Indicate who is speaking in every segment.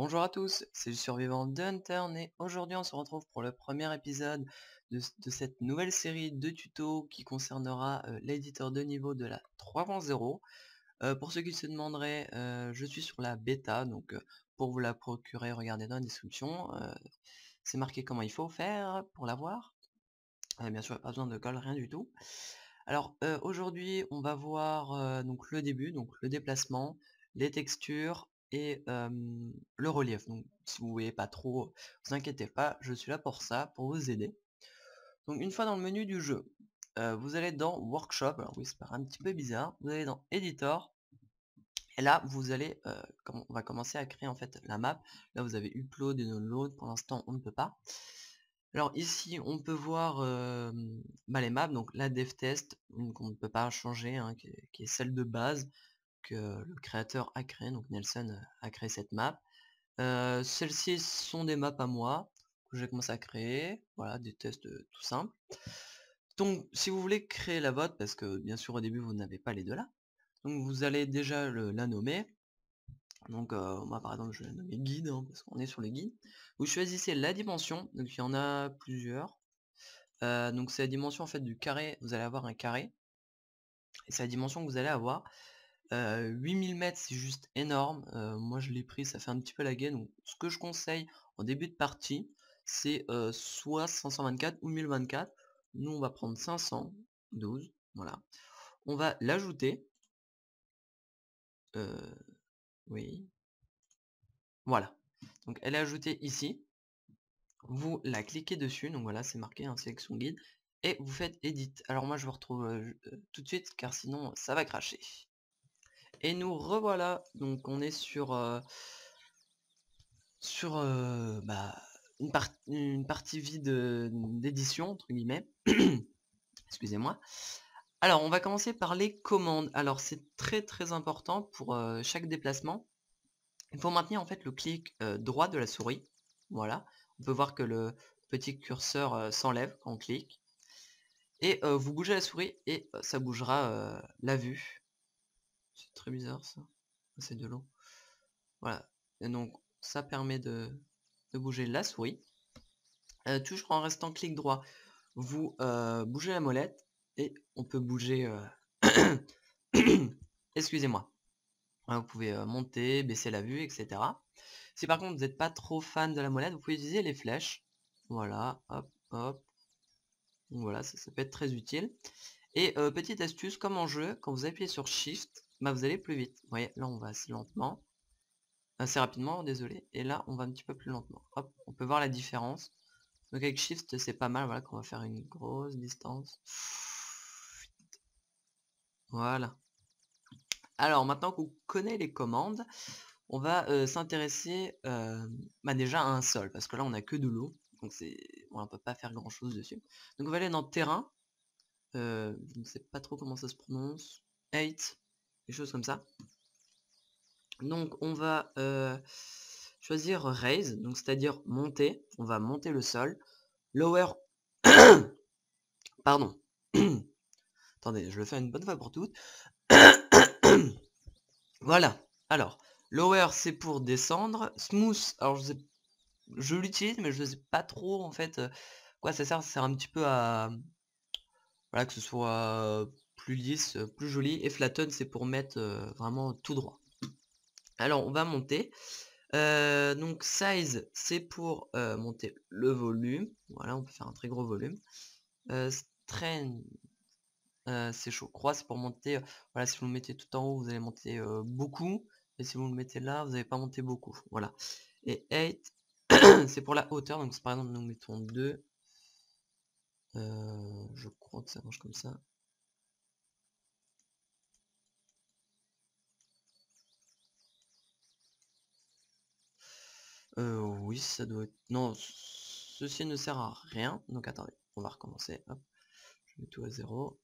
Speaker 1: Bonjour à tous, c'est le survivant de Huntern et aujourd'hui on se retrouve pour le premier épisode de cette nouvelle série de tutos qui concernera l'éditeur de niveau de la 3.0. Pour ceux qui se demanderaient, je suis sur la bêta, donc pour vous la procurer, regardez dans la description. C'est marqué comment il faut faire pour l'avoir. Bien sûr, pas besoin de colle, rien du tout. Alors aujourd'hui on va voir donc le début, donc le déplacement, les textures et le relief. Donc si vous voyez pas trop, vous inquiétez pas, je suis là pour ça, pour vous aider. Donc une fois dans le menu du jeu, vous allez dans Workshop, alors oui c'est un petit peu bizarre, vous allez dans Editor, et là vous allez, on va commencer à créer en fait la map. Là vous avez upload et download, pour l'instant on ne peut pas. Alors ici on peut voir les maps, donc la dev test qu'on ne peut pas changer, hein, qui est celle de base que le créateur a créé, donc Nelson a créé cette map. Celles-ci sont des maps à moi que j'ai commencé à créer, voilà, des tests tout simples. Donc si vous voulez créer la vôtre, parce que bien sûr au début vous n'avez pas les deux là, donc vous allez déjà la nommer. Donc moi par exemple je vais la nommer guide, hein, parce qu'on est sur les guides. Vous choisissez la dimension, donc il y en a plusieurs. Donc c'est la dimension en fait du carré, vous allez avoir un carré, et c'est la dimension que vous allez avoir. 8000 mètres c'est juste énorme, moi je l'ai pris, ça fait un petit peu la gaine, donc ce que je conseille en début de partie, c'est soit 524 ou 1024, nous on va prendre 512, voilà. On va l'ajouter, oui, voilà. Donc elle est ajoutée ici, vous la cliquez dessus, donc voilà c'est marqué hein, sélection guide, et vous faites edit. Alors moi je vous retrouve tout de suite car sinon ça va cracher. Et nous revoilà, donc on est sur une partie vide d'édition entre guillemets. Excusez-moi. Alors on va commencer par les commandes. Alors c'est très important pour chaque déplacement. Il faut maintenir en fait le clic droit de la souris. Voilà. On peut voir que le petit curseur s'enlève quand on clique. Et vous bougez la souris et ça bougera la vue. C'est très bizarre ça. C'est de l'eau. Voilà. Et donc ça permet de bouger la souris. Toujours en restant clic droit, vous bougez la molette et on peut bouger. Excusez-moi. Vous pouvez monter, baisser la vue, etc. Si par contre vous n'êtes pas trop fan de la molette, vous pouvez utiliser les flèches. Voilà, hop, hop. Donc voilà, ça peut être très utile. Et petite astuce, comme en jeu, quand vous appuyez sur Shift, bah, vous allez plus vite. Vous voyez, là on va assez lentement. Assez rapidement, désolé. Et là, on va un petit peu plus lentement. Hop, on peut voir la différence. Donc avec Shift, c'est pas mal, voilà, qu'on va faire une grosse distance. Voilà. Alors, maintenant qu'on connaît les commandes, on va s'intéresser déjà à un sol, parce que là, on a que de l'eau. Donc on peut pas faire grand chose dessus. Donc on va aller dans terrain. Je ne sais pas trop comment ça se prononce. 8, des choses comme ça. Donc on va choisir raise, donc c'est-à-dire monter. On va monter le sol. Lower. Pardon. Attendez, je le fais une bonne fois pour toutes. Voilà. Alors, lower c'est pour descendre. Smooth, alors je l'utilise mais je sais pas trop en fait quoi ça sert. Ça sert un petit peu à voilà, que ce soit plus lisse, plus joli. Et flatten c'est pour mettre vraiment tout droit. Alors on va monter. Donc size c'est pour monter le volume. Voilà, on peut faire un très gros volume. Strength c'est chaud. Croix c'est pour monter. Voilà, si vous le mettez tout en haut, vous allez monter beaucoup. Et si vous le mettez là, vous n'allez pas monter beaucoup. Voilà. Et 8, c'est pour la hauteur. Donc si par exemple nous mettons 2. Je crois que ça marche comme ça. Oui, ça doit être. Non, ceci ne sert à rien. Donc attendez, on va recommencer. Hop, je mets tout à 0.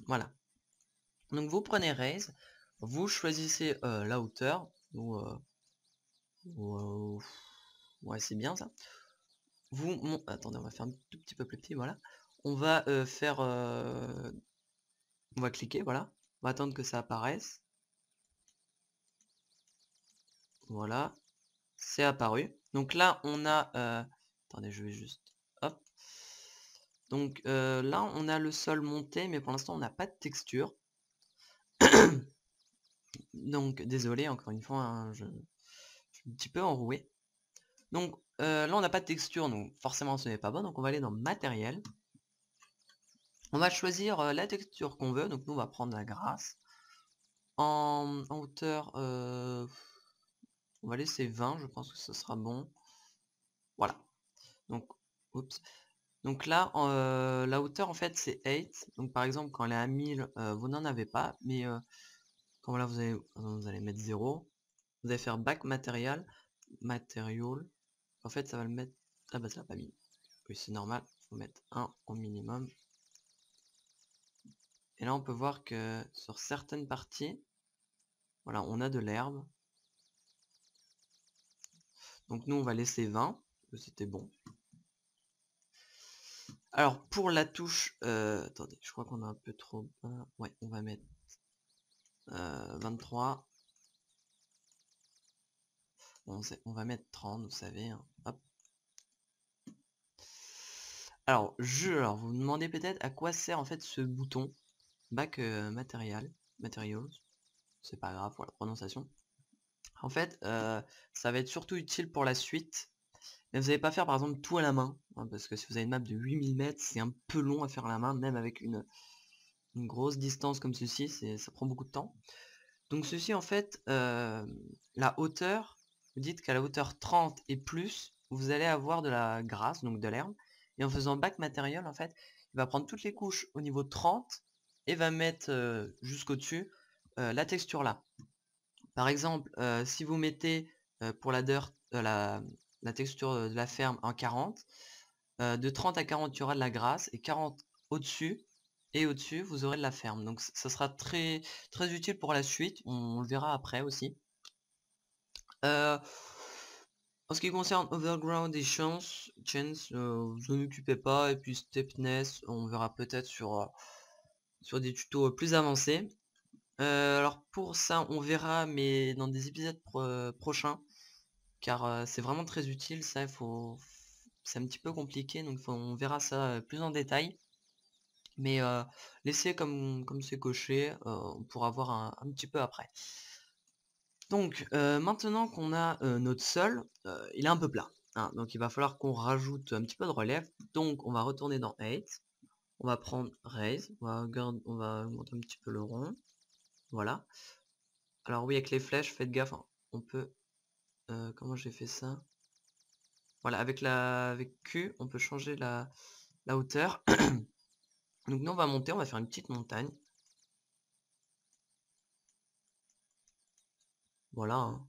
Speaker 1: Voilà. Donc vous prenez raise, vous choisissez la hauteur. Ouais, c'est bien ça. Attendez, on va faire un tout petit peu plus petit, voilà. On va faire... On va cliquer, voilà. On va attendre que ça apparaisse. Voilà. c'est apparu. Donc là, on a... attendez, je vais juste... Hop. Donc là, on a le sol monté, mais pour l'instant, on n'a pas de texture. Donc, désolé, encore une fois, hein, je suis un petit peu enroué. Donc là, on n'a pas de texture, donc forcément, ce n'est pas bon. Donc, on va aller dans matériel. On va choisir la texture qu'on veut. Donc, nous, on va prendre la grasse. En hauteur, on va laisser 20, je pense que ce sera bon. Voilà. Donc, oups. Donc là, la hauteur, en fait, c'est 8. Donc, par exemple, quand elle est à 1000, vous n'en avez pas. Mais quand là, vous allez mettre 0. Vous allez faire back material. En fait, ça va le mettre... Ah bah, ça n'a pas mis. Oui, c'est normal. Il faut mettre 1 au minimum. Et là, on peut voir que sur certaines parties, voilà, on a de l'herbe. Donc nous, on va laisser 20. C'était bon. Alors, pour la touche... attendez, je crois qu'on a un peu trop bas. Ouais, on va mettre 23. Bon, on va mettre 30, vous savez. Hein. Hop. Alors, vous vous demandez peut-être à quoi sert en fait ce bouton. Back materials. C'est pas grave pour la prononciation. En fait, ça va être surtout utile pour la suite. Mais vous n'allez pas faire par exemple tout à la main. Hein, parce que si vous avez une map de 8000 mètres, c'est un peu long à faire à la main, même avec une grosse distance comme ceci, ça prend beaucoup de temps. Donc ceci en fait, la hauteur, vous dites qu'à la hauteur 30 et plus, vous allez avoir de la grasse, donc de l'herbe. Et en faisant back material, en fait, il va prendre toutes les couches au niveau 30 et va mettre jusqu'au dessus la texture là. Par exemple, si vous mettez pour la dirt, la texture de la ferme en 40, de 30 à 40 il y aura de la grasse et 40 au-dessus, et au-dessus vous aurez de la ferme. Donc ça sera très très utile pour la suite, on le verra après aussi. En ce qui concerne Overground et Chance, vous en occupez pas, et puis Stepness, on verra peut-être sur des tutos plus avancés. Alors pour ça on verra, mais dans des épisodes prochains, car c'est vraiment très utile. Ça, c'est un petit peu compliqué, donc on verra ça plus en détail. Mais laissez comme c'est coché, on pourra voir un petit peu après. Donc maintenant qu'on a notre sol, il est un peu plat, hein, donc il va falloir qu'on rajoute un petit peu de relief. Donc on va retourner dans 8, on va prendre Raise, on va augmenter un petit peu le rond. Voilà. Alors oui, avec les flèches, faites gaffe, hein, on peut... comment j'ai fait ça? Voilà, avec Q, on peut changer la hauteur. Donc nous, on va monter, on va faire une petite montagne. Voilà. Hein.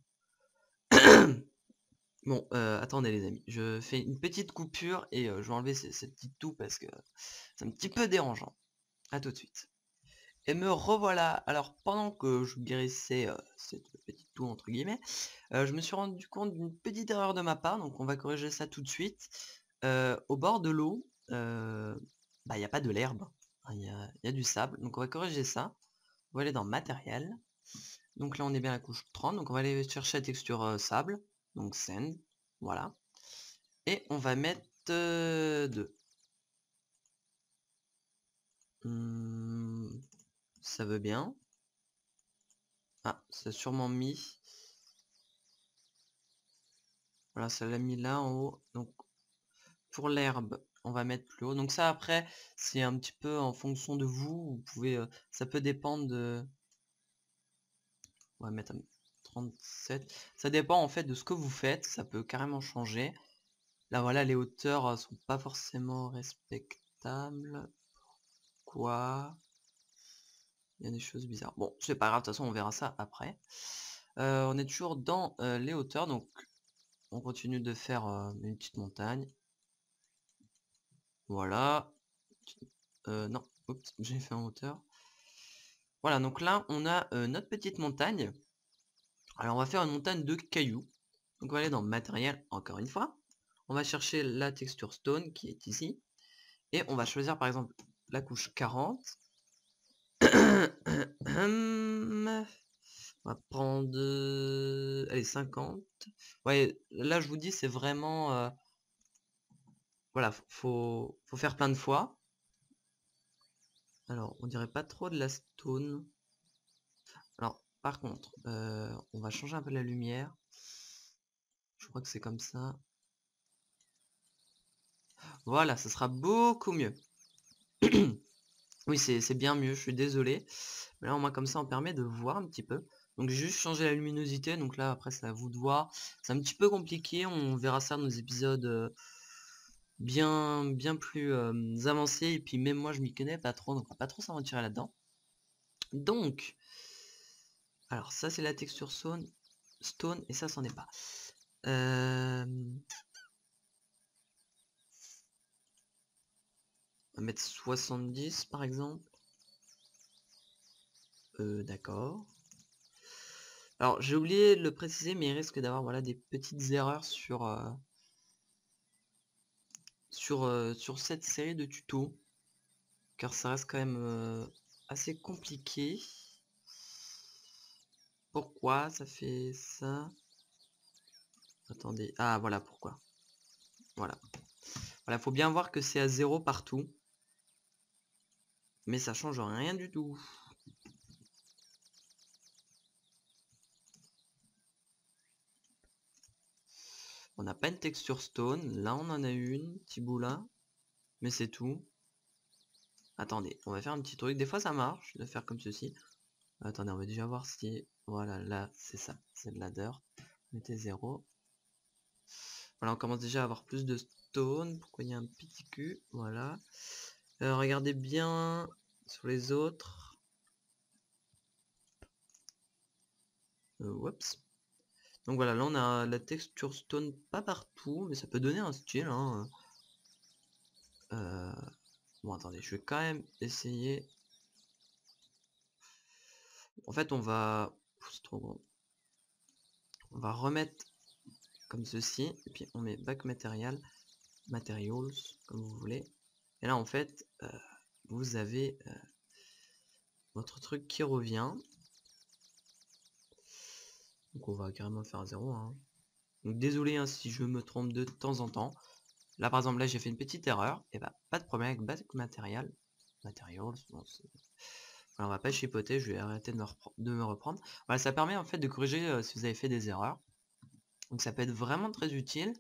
Speaker 1: Bon, attendez les amis, je fais une petite coupure et je vais enlever ces petites toux parce que c'est un petit peu dérangeant. A tout de suite. Et me revoilà. Alors pendant que je guérissais cette petite toux entre guillemets, je me suis rendu compte d'une petite erreur de ma part, donc on va corriger ça tout de suite. Au bord de l'eau, bah il n'y a pas de l'herbe, il y a du sable, donc on va corriger ça. On va aller dans matériel. Donc là on est bien à la couche 30, donc on va aller chercher la texture sable, donc sand, voilà. Et on va mettre 2. Ça veut bien. Ah, ça a sûrement mis. Voilà, ça l'a mis là en haut. Donc pour l'herbe, on va mettre plus haut. Donc ça après, c'est un petit peu en fonction de vous. Vous pouvez, ça peut dépendre de... On va mettre 37. Ça dépend en fait de ce que vous faites. Ça peut carrément changer. Là voilà, les hauteurs sont pas forcément respectables. Quoi? Il y a des choses bizarres. Bon, c'est pas grave, de toute façon on verra ça après. On est toujours dans les hauteurs, donc on continue de faire une petite montagne. Voilà. Non, oups, j'ai fait en hauteur. Voilà, donc là on a notre petite montagne. Alors on va faire une montagne de cailloux. Donc on va aller dans matériel encore une fois. On va chercher la texture stone qui est ici. Et on va choisir par exemple la couche 40. On va prendre... allez, 50. Ouais, là, je vous dis, c'est vraiment... voilà, faut faire plein de fois. Alors, on dirait pas trop de la stone. Alors, par contre, on va changer un peu la lumière. Je crois que c'est comme ça. Voilà, ça sera beaucoup mieux. Oui, c'est bien mieux, je suis désolé. Mais là, au moins, comme ça, on permet de voir un petit peu. Donc, j'ai juste changé la luminosité. Donc là, après, c'est à vous de voir. C'est un petit peu compliqué. On verra ça dans nos épisodes bien plus avancés. Et puis, même moi, je m'y connais pas trop. Donc, on va pas trop s'aventurer là-dedans. Donc, alors, ça, c'est la texture stone. Et ça, c'en est pas. On va mettre 70, par exemple. D'accord. Alors, j'ai oublié de le préciser, mais il risque d'avoir voilà, des petites erreurs sur cette série de tutos. Car ça reste quand même assez compliqué. Pourquoi ça fait ça? Attendez. Ah, voilà pourquoi. Voilà. Voilà, faut bien voir que c'est à 0 partout. Mais ça change rien du tout. On n'a pas une texture stone. Là, on en a une. Petit bout là. Mais c'est tout. Attendez, on va faire un petit truc. Des fois, ça marche de faire comme ceci. Attendez, on va déjà voir si... Voilà, là, c'est ça. C'est de la dirt. Mettez 0. Voilà, on commence déjà à avoir plus de stone. Pourquoi il y a un petit cul? Voilà. Regardez bien sur les autres. Oups. Donc voilà, là on a la texture stone pas partout, mais ça peut donner un style. Hein. Bon, attendez, je vais quand même essayer. En fait, on va... C'est trop gros. On va remettre comme ceci, et puis on met back materials, comme vous voulez. Et là, en fait, vous avez votre truc qui revient. Donc on va carrément faire un 0. Hein. Donc désolé hein, si je me trompe de temps en temps. Là par exemple là j'ai fait une petite erreur. Et bah pas de problème avec back materials. Materials. Bon, voilà, on va pas chipoter, je vais arrêter de me reprendre. Voilà, ça permet en fait de corriger si vous avez fait des erreurs. Donc ça peut être vraiment très utile.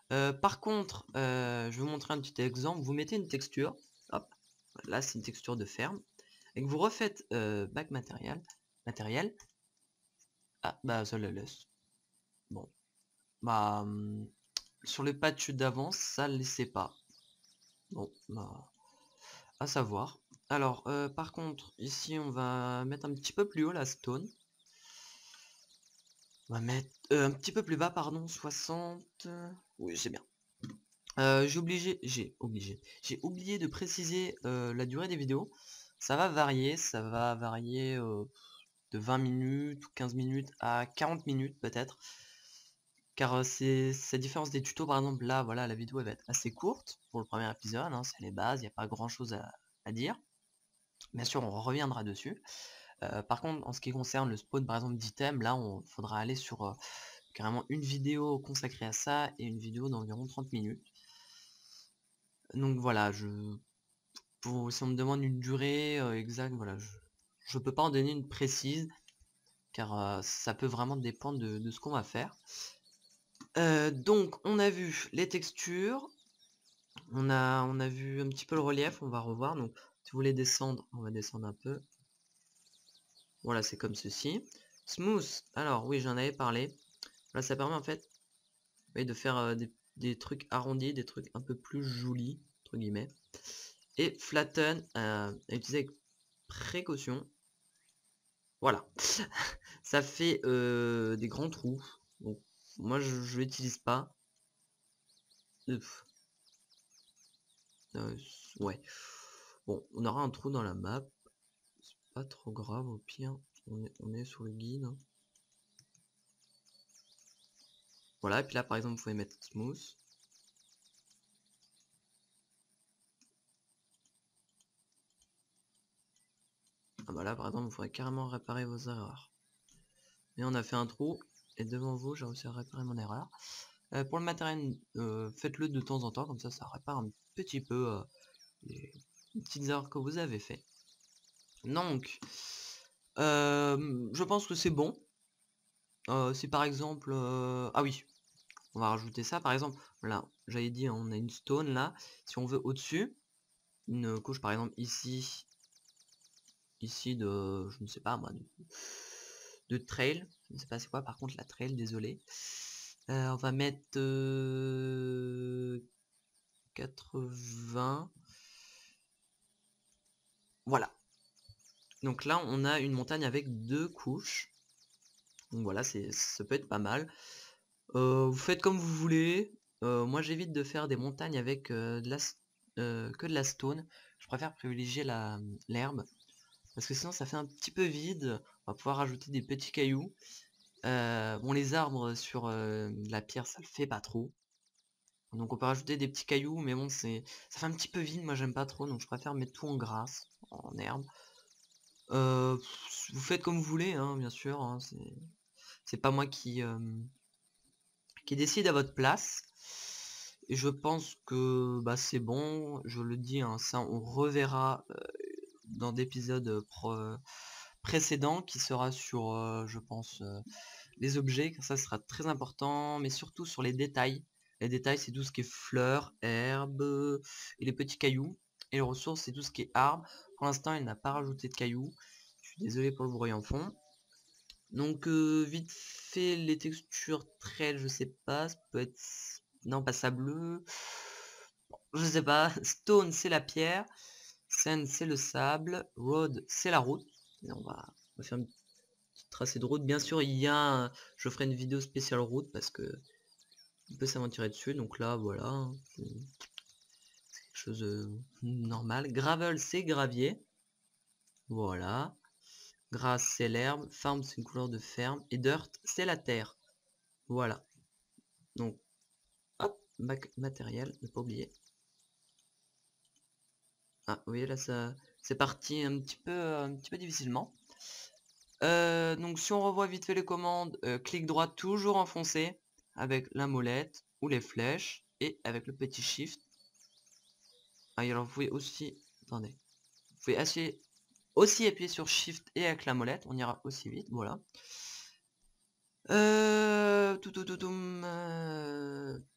Speaker 1: Par contre, je vais vous montrer un petit exemple. Vous mettez une texture. Hop, là c'est une texture de ferme. Et que vous refaites back material. Ah bah ça le laisse. Bon. Bah sur les patchs d'avance, ça le laissait pas. Bon, bah à savoir. Alors, par contre, ici on va mettre un petit peu plus haut la stone. On va mettre un petit peu plus bas, pardon, 60. Oui, c'est bien. J'ai oublié de préciser la durée des vidéos. Ça va varier de 20 minutes ou 15 minutes à 40 minutes peut-être. Car c'est cette différence des tutos, par exemple, là, voilà, la vidéo elle va être assez courte pour le premier épisode, hein, c'est les bases, il n'y a pas grand chose à dire. Bien sûr, on reviendra dessus. Par contre, en ce qui concerne le spawn, par exemple, d'items, là, on faudra aller sur carrément une vidéo consacrée à ça et une vidéo d'environ 30 minutes. Donc voilà, si on me demande une durée exacte, voilà, je peux pas en donner une précise, car ça peut vraiment dépendre de ce qu'on va faire. Donc, on a vu les textures, on a vu un petit peu le relief, on va revoir. Donc, si vous voulez descendre, on va descendre un peu. Voilà, c'est comme ceci. Smooth, alors oui, j'en avais parlé. Là, ça permet en fait de faire des trucs arrondis, des trucs un peu plus jolis, entre guillemets. Et flatten, à utiliser avec précaution. Voilà. Ça fait des grands trous. Donc, moi, je l'utilise pas. Ouais. Bon, on aura un trou dans la map. C'est pas trop grave, au pire. On est sur le guide. Hein. Voilà, et puis là, par exemple, vous pouvez mettre smooth. Ah bah là, par exemple, vous pourrez carrément réparer vos erreurs. Et on a fait un trou. Et devant vous, j'ai réussi à réparer mon erreur. Pour le matériel, faites-le de temps en temps, comme ça répare un petit peu les petites erreurs que vous avez fait. Donc, je pense que c'est bon. Si par exemple... ah oui, on va rajouter ça. Par exemple, là, j'avais dit, on a une stone là. Si on veut au-dessus, une couche par exemple ici de, je ne sais pas moi, de trail. Je ne sais pas c'est quoi par contre la trail, désolé. On va mettre 80. Voilà. Donc là, on a une montagne avec 2 couches. Donc voilà, ça peut être pas mal. Vous faites comme vous voulez. Moi, j'évite de faire des montagnes avec que de la stone. Je préfère privilégier l'herbe. Parce que sinon, ça fait un petit peu vide. On va pouvoir rajouter des petits cailloux. Bon, les arbres sur la pierre, ça le fait pas trop. Donc on peut rajouter des petits cailloux, mais bon, ça fait un petit peu vide. Moi, j'aime pas trop, donc je préfère mettre tout en grasse, en herbe. Vous faites comme vous voulez, hein, bien sûr. Hein, c'est pas moi qui décide à votre place. Et je pense que bah, c'est bon. Je le dis, hein, ça on reverra dans d'épisodes précédents qui sera sur, je pense, les objets, car ça sera très important, mais surtout sur les détails. Les détails, c'est tout ce qui est fleurs, herbes et les petits cailloux. Et les ressources, c'est tout ce qui est arbre. Pour l'instant, il n'a pas rajouté de cailloux. Je suis désolé pour le bruit en fond. Donc vite fait les textures trail, je sais pas, ça peut être... Non, pas sableux. Je sais pas. Stone, c'est la pierre. Sand, c'est le sable. Road, c'est la route. Et on va faire une petite tracée de route. Bien sûr, je ferai une vidéo spéciale route parce que on peut s'aventurer dessus. Donc là, voilà. Hein, c'est quelque chose de normal. Gravel, c'est gravier. Voilà. Grass, c'est l'herbe. Farm, c'est une couleur de ferme. Et dirt, c'est la terre. Voilà. Donc, hop, matériel, ne pas oublier. Ah, vous voyez là, c'est parti un petit peu difficilement. Donc, si on revoit vite fait les commandes, clic droit toujours enfoncé avec la molette ou les flèches et avec le petit shift. Ah, et alors vous pouvez aussi, attendez, vous pouvez aussi appuyer sur shift et avec la molette, on ira aussi vite, voilà.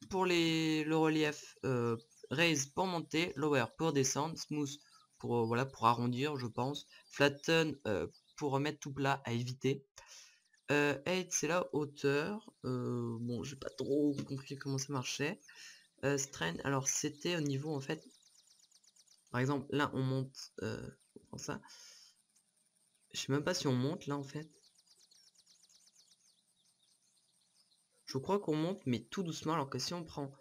Speaker 1: Pour le relief, raise pour monter, lower pour descendre, smooth pour voilà pour arrondir je pense, flatten pour remettre tout plat à éviter. Height c'est la hauteur, bon j'ai pas trop compris comment ça marchait. Strain alors c'était au niveau en fait, par exemple là on monte, on prend ça, je sais même pas si on monte là en fait. Je crois qu'on monte mais tout doucement alors que si on prend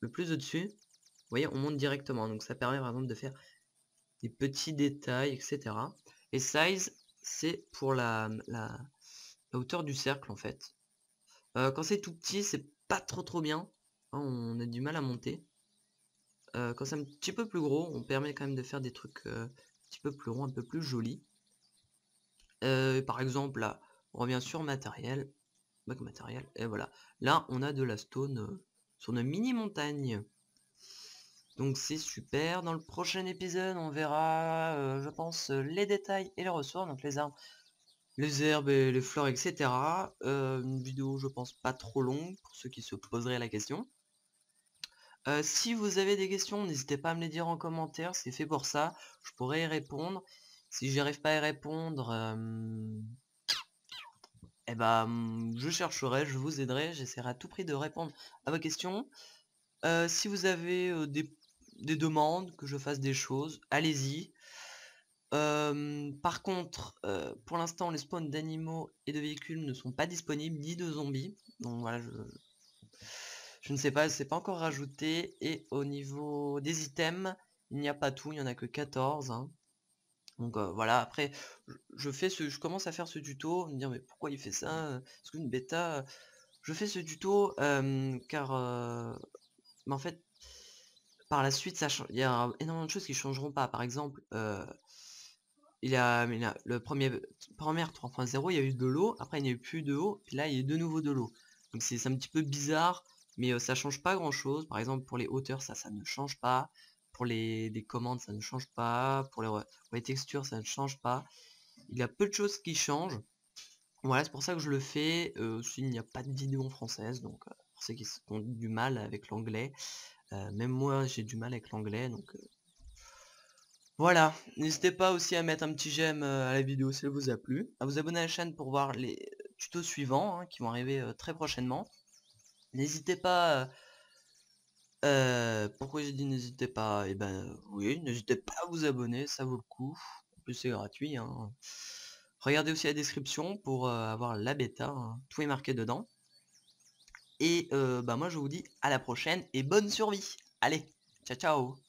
Speaker 1: le plus au-dessus, vous voyez, on monte directement. Donc ça permet par exemple de faire des petits détails, etc. Et size, c'est pour la hauteur du cercle en fait. Quand c'est tout petit, c'est pas trop bien. Hein, on a du mal à monter. Quand c'est un petit peu plus gros, on permet quand même de faire des trucs un petit peu plus ronds, un peu plus jolis. Par exemple, là, on revient sur matériel. Bac matériel, et voilà. Là, on a de la stone sur une mini montagne. Donc c'est super. Dans le prochain épisode, on verra, je pense, les détails et les ressources, donc les arbres, les herbes et les fleurs, etc. Une vidéo, je pense, pas trop longue pour ceux qui se poseraient la question. Si vous avez des questions, n'hésitez pas à me les dire en commentaire, c'est fait pour ça. Je pourrais y répondre. Si j'y arrive pas à y répondre, eh ben, je chercherai, je vous aiderai, j'essaierai à tout prix de répondre à vos questions. Si vous avez des demandes, que je fasse des choses, allez-y. Par contre, pour l'instant, les spawns d'animaux et de véhicules ne sont pas disponibles, ni de zombies. Donc voilà, je ne sais pas, c'est pas encore rajouté. Et au niveau des items, il n'y a pas tout, il n'y en a que 14. Hein. Donc voilà, après, je commence à faire ce tuto, me dire mais pourquoi il fait ça? Est-ce qu'une bêta? Je fais ce tuto car mais en fait, par la suite, il y a énormément de choses qui changeront pas. Par exemple, le première 3.0, il y a eu de l'eau, après il n'y a eu plus de eau, puis là il y a eu de nouveau de l'eau. Donc c'est un petit peu bizarre, mais ça change pas grand chose. Par exemple pour les hauteurs, ça ne change pas. Pour les commandes, ça ne change pas. Pour les textures, ça ne change pas. Il y a peu de choses qui changent. Voilà, c'est pour ça que je le fais. S'il n'y a pas de vidéo en française, donc pour ceux qui ont du mal avec l'anglais, même moi j'ai du mal avec l'anglais, donc voilà. N'hésitez pas aussi à mettre un petit j'aime à la vidéo si elle vous a plu, à vous abonner à la chaîne pour voir les tutos suivants hein, qui vont arriver très prochainement. N'hésitez pas, pourquoi j'ai dit n'hésitez pas? Eh ben oui, n'hésitez pas à vous abonner, ça vaut le coup. En plus c'est gratuit, hein. Regardez aussi la description pour avoir la bêta, hein. Tout est marqué dedans. Et bah moi je vous dis à la prochaine et bonne survie. Allez, ciao ciao.